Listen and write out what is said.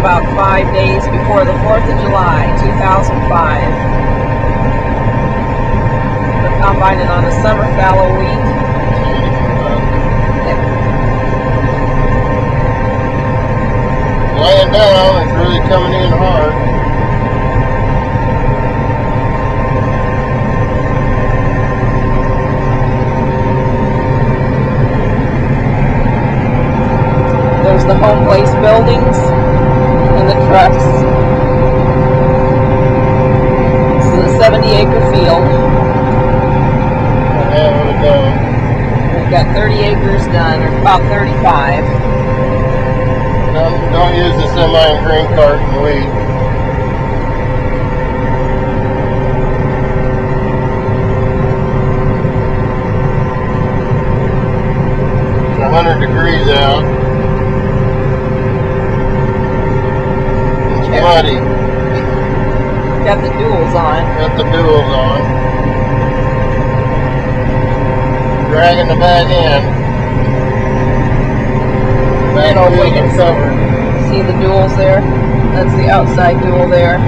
about 5 days before the 4th of July, 2005. We're combining on a summer fallow wheat. Laying down, it's really coming in hard. There's the home place buildings and the trucks. This is a 70-acre field. We've got 30 acres done, or about 35. Don't use the semi and grain cart and wheat. It's 100 degrees out. It's muddy. Got the duals on. Got the duals on. Dragging the bag in. I don't know if we can see the duals there. That's the outside dual there.